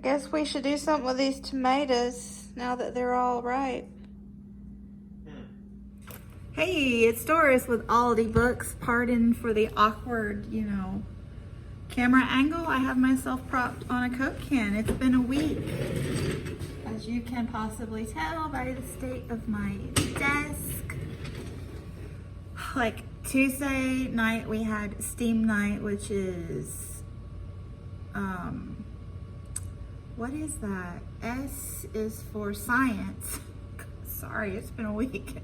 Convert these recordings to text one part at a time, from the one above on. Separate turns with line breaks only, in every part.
I guess we should do something with these tomatoes now that they're all ripe. Hey, it's Doris with Aldi Books. Pardon for the awkward, camera angle. I have myself propped on a Coke can. It's been a week, as you can possibly tell by the state of my desk. Like Tuesday night, we had Steam Night, which is, what is that? S is for science. Sorry, it's been a week.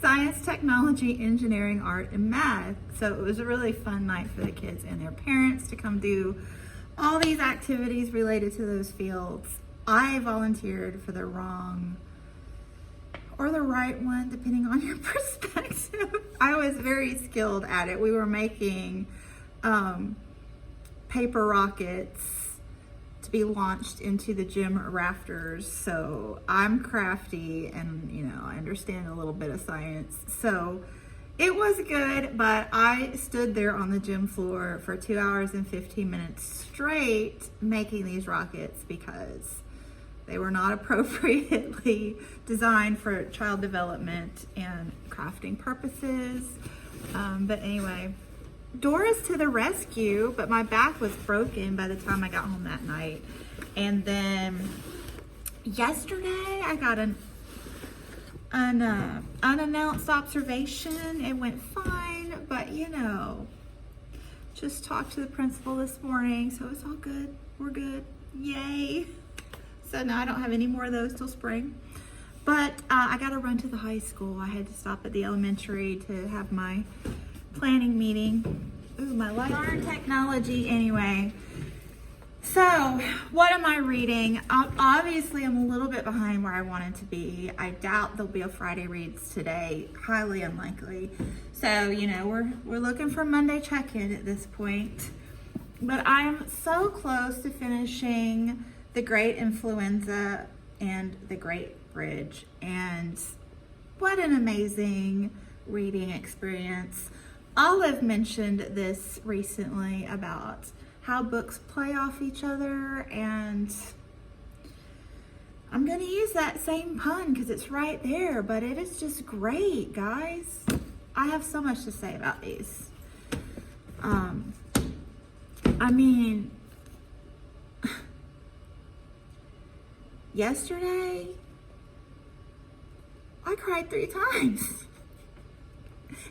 Science, technology, engineering, art, and math. So it was a really fun night for the kids and their parents to come do all these activities related to those fields. I volunteered for the wrong or the right one, depending on your perspective. I was very skilled at it. We were making paper rockets to be launched into the gym rafters. So I'm crafty and, I understand a little bit of science. So it was good, but I stood there on the gym floor for 2 hours and 15 minutes straight making these rockets because they were not appropriately designed for child development and crafting purposes. But anyway, Doris to the rescue, but my back was broken by the time I got home that night. And then yesterday I got an unannounced observation. It went fine, but just talked to the principal this morning, so it's all good. We're good. Yay. So now I don't have any more of those till spring. But I got to run to the high school. I had to stop at the elementary to have my planning meeting. Ooh, my light. Darn technology anyway. So, what am I reading? Obviously, I'm a little bit behind where I wanted to be. I doubt there'll be a Friday Reads today. Highly unlikely. So, we're looking for Monday check-in at this point. But I am so close to finishing The Great Influenza and The Great Bridge. And what an amazing reading experience. Olive mentioned this recently about how books play off each other, and I'm going to use that same pun because it's right there, but it is just great, guys. I have so much to say about these. Yesterday, I cried 3 times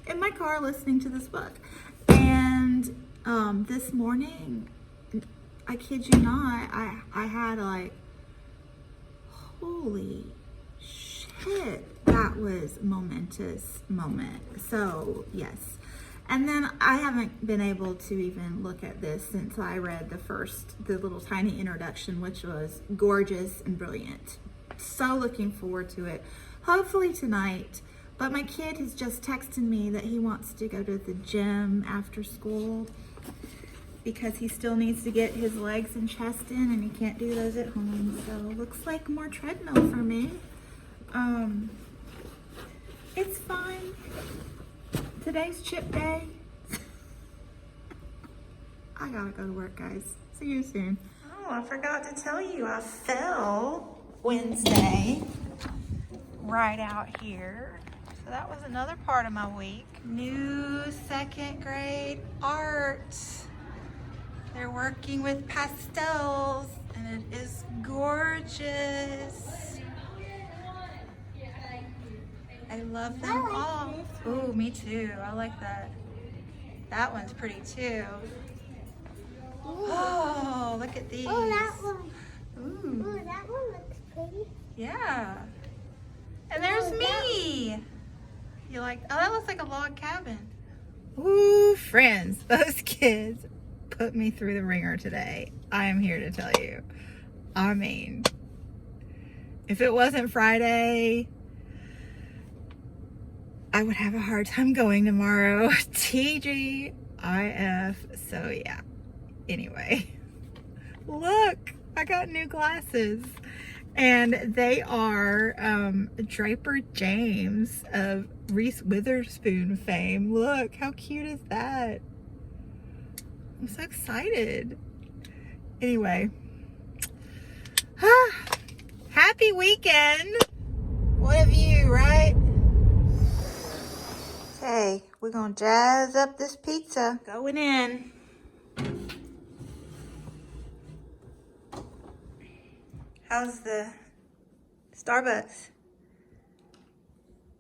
in my car listening to this book. And this morning, I kid you not, I had holy shit, that was momentous moment. So yes. And then I haven't been able to even look at this since I read the little tiny introduction, which was gorgeous and brilliant. So looking forward to it. Hopefully tonight. But my kid has just texted me that he wants to go to the gym after school because he still needs to get his legs and chest in, and he can't do those at home. So looks like more treadmill for me. It's fine. Today's chip day. I gotta go to work, guys. See you soon. Oh, I forgot to tell you, I fell Wednesday right out here. So that was another part of my week. New 2nd grade art. They're working with pastels and it is gorgeous. I love them all. Ooh, me too. I like that. That one's pretty too. Oh, look at these.
Oh, that one.
Ooh.
Oh, that one looks pretty.
Yeah. And there's me. You like, oh, that looks like a log cabin. Ooh, friends, those kids put me through the ringer today. I am here to tell you. I mean, if it wasn't Friday, I would have a hard time going tomorrow. TGIF. So yeah. Anyway, look, I got new glasses. And they are Draper James of Reese Witherspoon fame. Look, how cute is that? I'm so excited. Anyway, happy weekend. What a view, right? Okay, we're gonna jazz up this pizza. Going in. How's the Starbucks?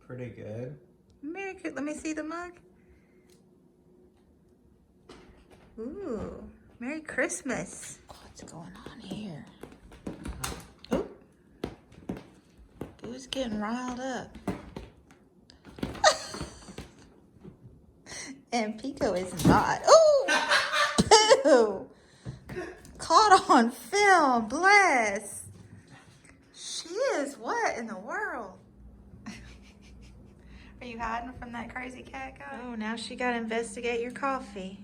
Pretty good.
Let me see the mug. Ooh, Merry Christmas. What's going on here? Oh, Boo's getting riled up. And Pico is not. Oh, Boo! Caught on film, bless. She is, what in the world? Are you hiding from that crazy cat guy? Oh, now she got to investigate your coffee.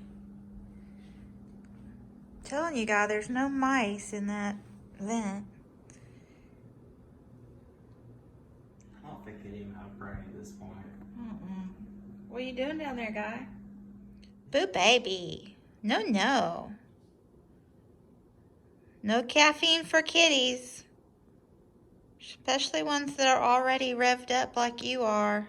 Telling you guys, there's no mice in that vent.
I don't think they even have prey at this point.
What are you doing down there, guy? Boo baby. No, no. No caffeine for kitties. Especially ones that are already revved up like you are.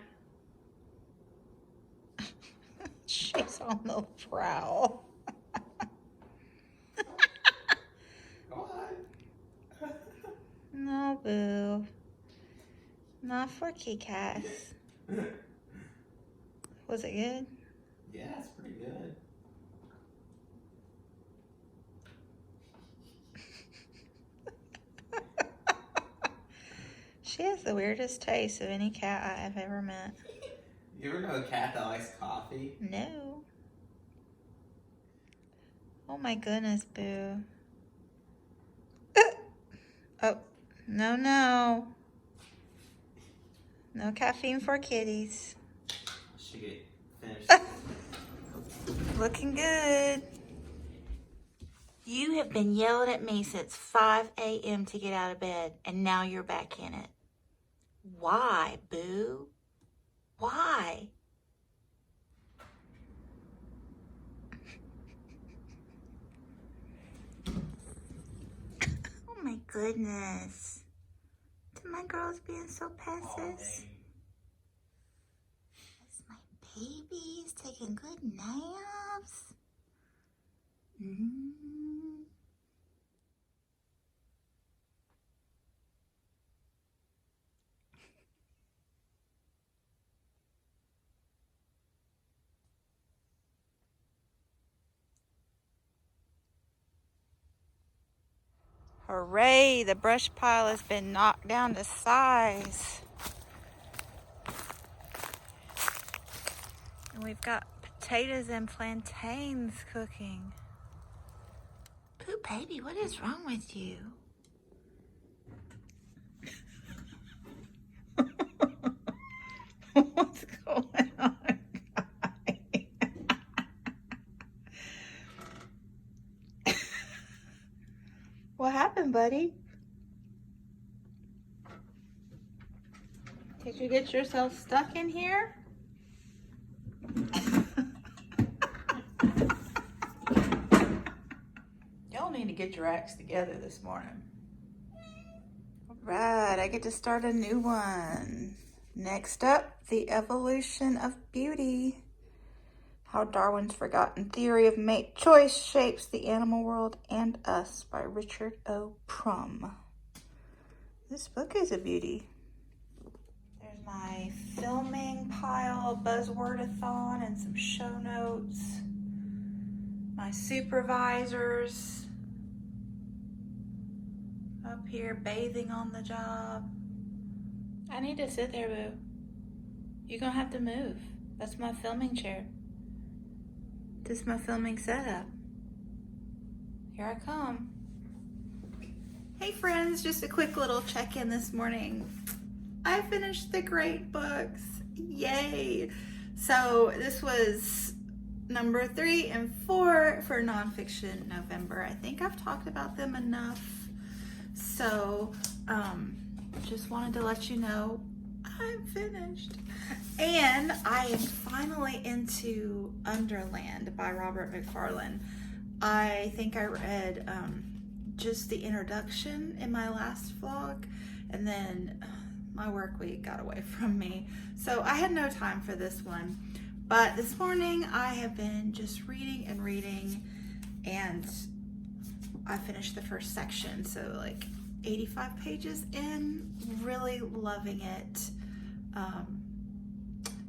She's on the prowl. No, Boo. Not for Kikas. Was it good?
Yeah, it's pretty good.
She has the weirdest taste of any cat I have ever met.
You ever know a cat that likes coffee?
No. Oh my goodness, Boo. Oh, no, no. No caffeine for kitties.
Should get finished.
Looking good. You have been yelling at me since 5 a.m. to get out of bed, and now you're back in it. Why, Boo? Why? Oh my goodness. Did my girls being so passive? That's my baby. He's taking good naps. Hooray, the brush pile has been knocked down to size. And we've got potatoes and plantains cooking. Pooh baby, what is wrong with you? What's going on, guys? What happened, buddy? Did you get yourself stuck in here? Y'all need to get your acts together this morning. All right, I get to start a new one. Next up, The Evolution of Beauty. How Darwin's Forgotten Theory of Mate Choice Shapes the Animal World and Us by Richard O. Prum. This book is a beauty. There's my filming pile, buzzword-a-thon, and some show notes. My supervisors up here bathing on the job. I need to sit there, Boo. You're gonna have to move. That's my filming chair. This is my filming setup. Here I come. Hey friends, just a quick little check-in this morning. I finished the great books. Yay! So this was number 3 and 4 for nonfiction November. I think I've talked about them enough. So just wanted to let you know I'm finished. And I am finally into Underland by Robert McFarlane. I think I read just the introduction in my last vlog, and then my work week got away from me. So I had no time for this one. But this morning I have been just reading and reading, and I finished the first section. So like 85 pages in, really loving it.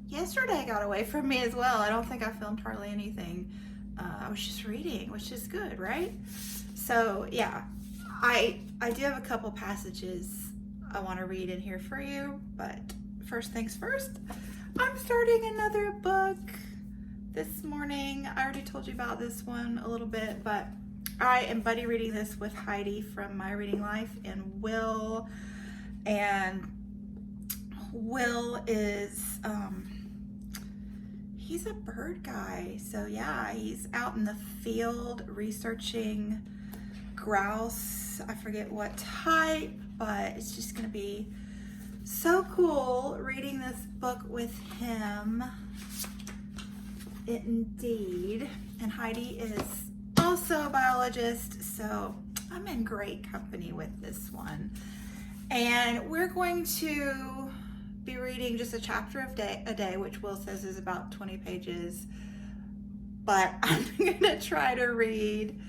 Yesterday got away from me as well. I don't think I filmed hardly anything. I was just reading, which is good, right? So yeah, I do have a couple passages I want to read in here for you, but first things first, I'm starting another book this morning. I already told you about this one a little bit, but I am buddy reading this with Heidi from My Reading Life and Will. And Will is, he's a bird guy. So yeah, he's out in the field researching grouse. I forget what type, but it's just gonna be so cool reading this book with him. Indeed. And Heidi is also a biologist, so I'm in great company with this one. And we're going to be reading just a chapter a day, which Will says is about 20 pages. But I'm gonna try to read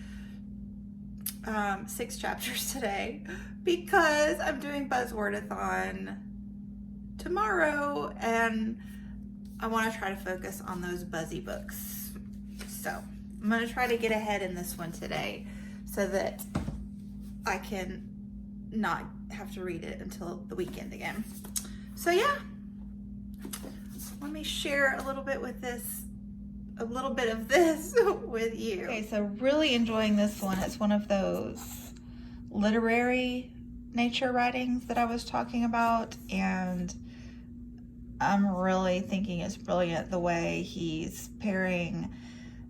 6 chapters today because I'm doing Buzzwordathon tomorrow, and I want to try to focus on those buzzy books. So I'm going to try to get ahead in this one today so that I can not have to read it until the weekend again. So yeah, let me share a little bit of this with you. Okay, so really enjoying this one. It's one of those literary nature writings that I was talking about, and I'm really thinking it's brilliant the way he's pairing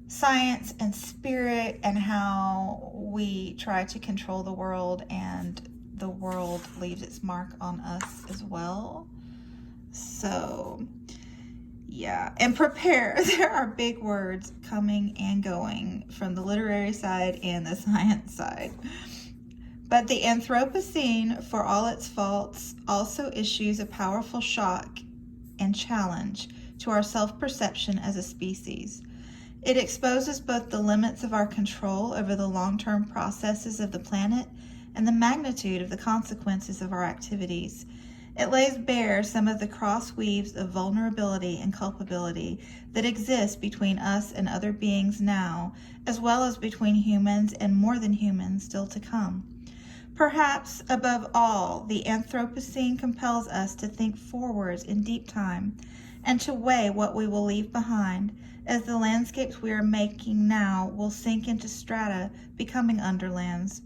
science and spirit, and how we try to control the world and the world leaves its mark on us as well. So yeah, and prepare. There are big words coming and going from the literary side and the science side. But the Anthropocene, for all its faults, also issues a powerful shock and challenge to our self-perception as a species. It exposes both the limits of our control over the long-term processes of the planet and the magnitude of the consequences of our activities. It lays bare some of the cross weaves of vulnerability and culpability that exist between us and other beings now, as well as between humans and more than humans still to come. Perhaps, above all, the Anthropocene compels us to think forwards in deep time and to weigh what we will leave behind, as the landscapes we are making now will sink into strata, becoming underlands.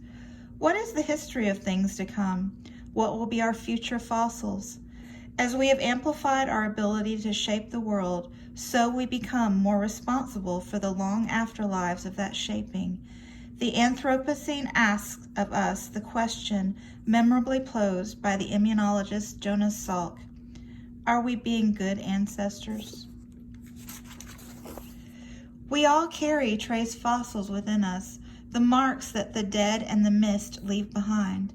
What is the history of things to come? What will be our future fossils? As we have amplified our ability to shape the world, so we become more responsible for the long afterlives of that shaping. The Anthropocene asks of us the question memorably posed by the immunologist Jonas Salk: are we being good ancestors? We all carry trace fossils within us, the marks that the dead and the mist leave behind.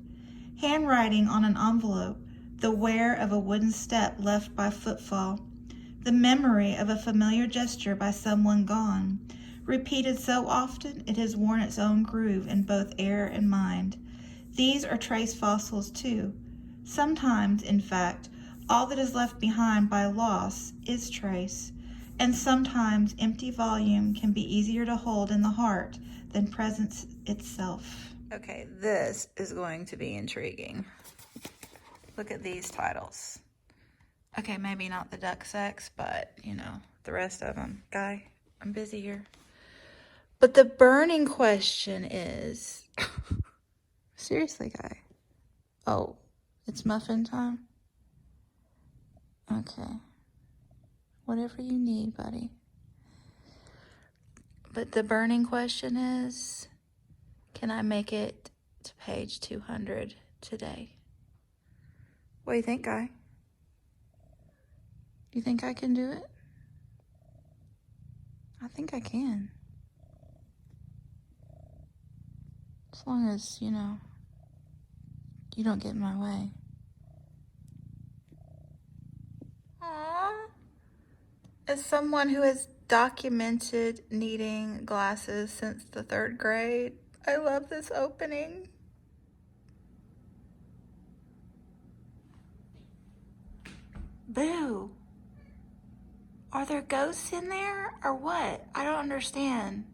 Handwriting on an envelope, the wear of a wooden step left by footfall, the memory of a familiar gesture by someone gone, repeated so often it has worn its own groove in both air and mind. These are trace fossils too. Sometimes, in fact, all that is left behind by loss is trace, and sometimes empty volume can be easier to hold in the heart than presence itself. Okay, this is going to be intriguing. Look at these titles. Okay, maybe not the duck sex, but you know, the rest of them. Guy, I'm busy here. But the burning question is, seriously, guy. Oh, it's muffin time? Okay. Whatever you need, buddy. But the burning question is, can I make it to page 200 today? What do you think, guy? You think I can do it? I think I can. As long as, you know, you don't get in my way. Aww. As someone who has documented needing glasses since the 3rd grade, I love this opening. Boo. Are there ghosts in there or what? I don't understand.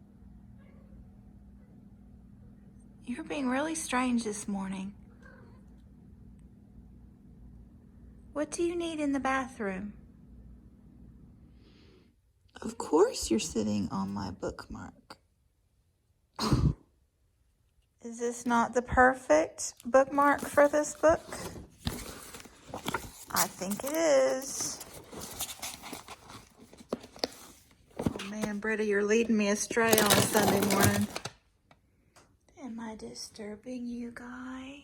You're being really strange this morning. What do you need in the bathroom? Of course you're sitting on my bookmark. Is this not the perfect bookmark for this book? I think it is. Oh man, Britta, you're leading me astray on a Sunday morning. Am I disturbing you, Guy?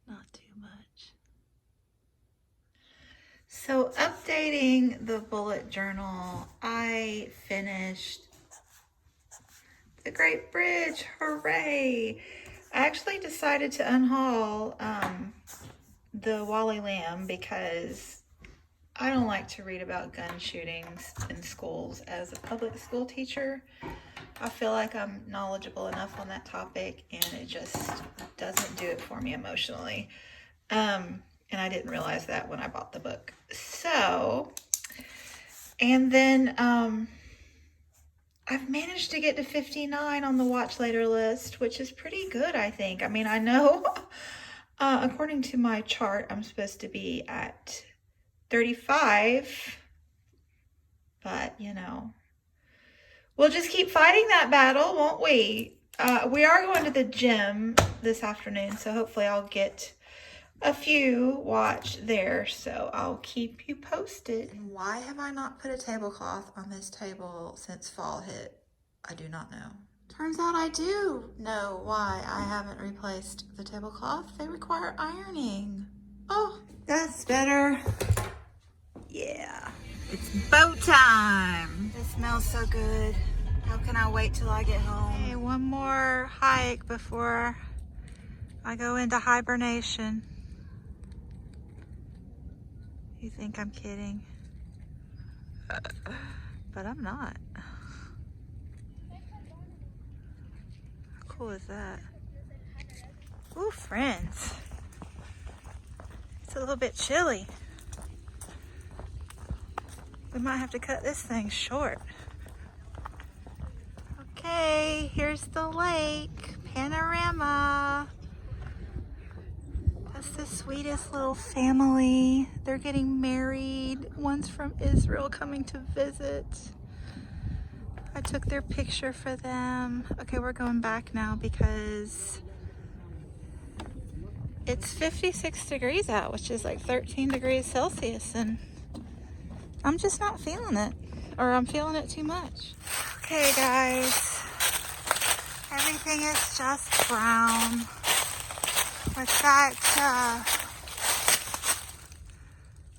Not too much. So, updating the bullet journal, I finished The Great Bridge. Hooray! I actually decided to unhaul the Wally Lamb because I don't like to read about gun shootings in schools as a public school teacher. I feel like I'm knowledgeable enough on that topic, and it just doesn't do it for me emotionally. And I didn't realize that when I bought the book. So, and then I've managed to get to 59 on the watch later list, which is pretty good, I think. I mean, I know according to my chart, I'm supposed to be at 35, but you know, we'll just keep fighting that battle, won't we? We are going to the gym this afternoon, so hopefully I'll get a few watch there, so I'll keep you posted. And why have I not put a tablecloth on this table since fall hit? I do not know. Turns out I do know why I haven't replaced the tablecloth. They require ironing. Oh, that's better. Yeah, it's boat time. It smells so good. How can I wait till I get home? Hey, one more hike before I go into hibernation. You think I'm kidding? But I'm not. How cool is that? Ooh, friends. It's a little bit chilly. We might have to cut this thing short. Okay, here's the lake panorama. That's the sweetest little family. They're getting married. One's from Israel coming to visit. I took their picture for them. Okay, we're going back now because it's 56 degrees out, which is like 13 degrees Celsius, and I'm just not feeling it, or I'm feeling it too much. Okay, guys, everything is just brown.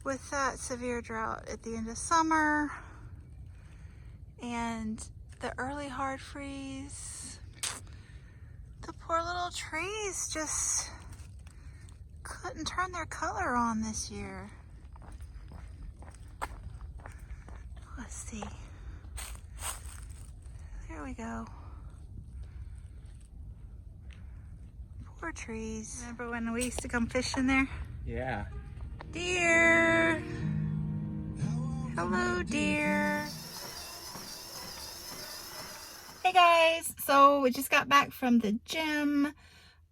With that severe drought at the end of summer and the early hard freeze, the poor little trees just couldn't turn their color on this year. Let's see. There we go. Poor trees. Remember when we used to come fishing there?
Yeah.
Deer. Hello, deer. Hey guys, so we just got back from the gym.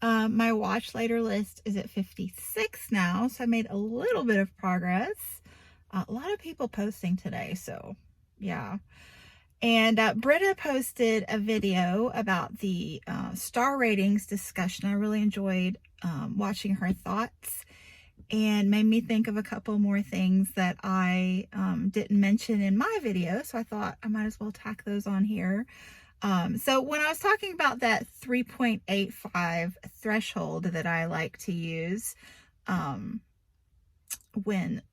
My watch later list is at 56 now, so I made a little bit of progress. A lot of people posting today, so yeah. And Britta posted a video about the star ratings discussion. I really enjoyed watching her thoughts, and made me think of a couple more things that I didn't mention in my video, so I thought I might as well tack those on here. So when I was talking about that 3.85 threshold that I like to use when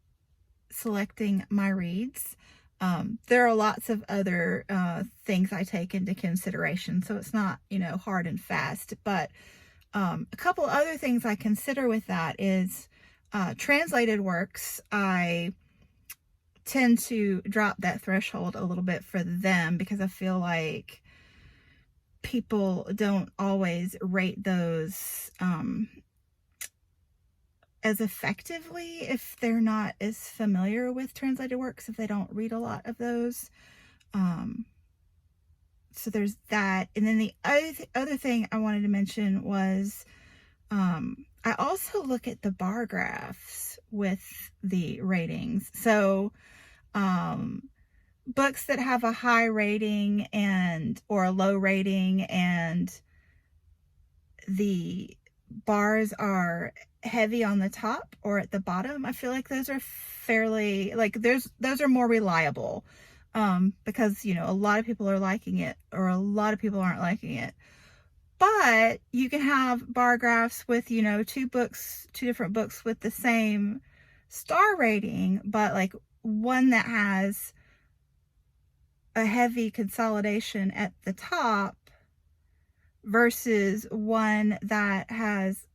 selecting my reads, There are lots of other things I take into consideration, so it's not, hard and fast. But a couple other things I consider with that is translated works. I tend to drop that threshold a little bit for them because I feel like people don't always rate those as effectively if they're not as familiar with translated works, if they don't read a lot of those. So there's that. And then the other thing I wanted to mention was I also look at the bar graphs with the ratings. So books that have a high rating or a low rating and the bars are heavy on the top or at the bottom, I feel like those are fairly, those are more reliable, because a lot of people are liking it or a lot of people aren't liking it. But you can have bar graphs with two different books with the same star rating, but like one that has a heavy consolidation at the top versus one that has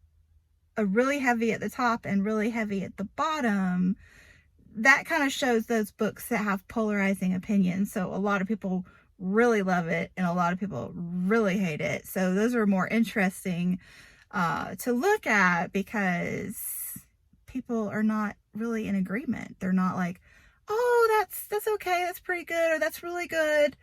a really heavy at the top and really heavy at the bottom. That kind of shows those books that have polarizing opinions. So a lot of people really love it and a lot of people really hate it. So those are more interesting to look at because people are not really in agreement. They're not like, oh, that's okay, that's pretty good, or that's really good.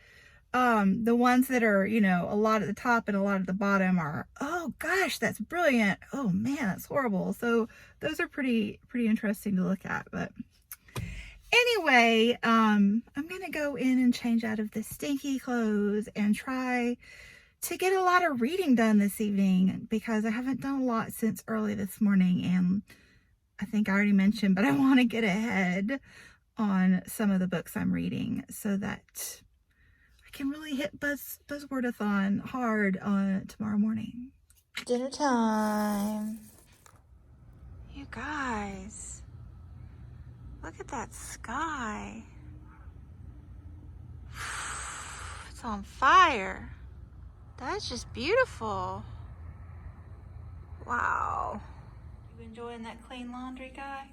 The ones that are, a lot at the top and a lot at the bottom are, oh gosh, that's brilliant. Oh man, that's horrible. So those are pretty interesting to look at. But anyway, I'm gonna go in and change out of the stinky clothes and try to get a lot of reading done this evening because I haven't done a lot since early this morning, and I think I already mentioned, but I want to get ahead on some of the books I'm reading so that I can really hit Buzzwordathon hard on tomorrow morning. Dinner time. You guys, look at that sky. It's on fire. That's just beautiful. Wow. You enjoying that clean laundry, guy?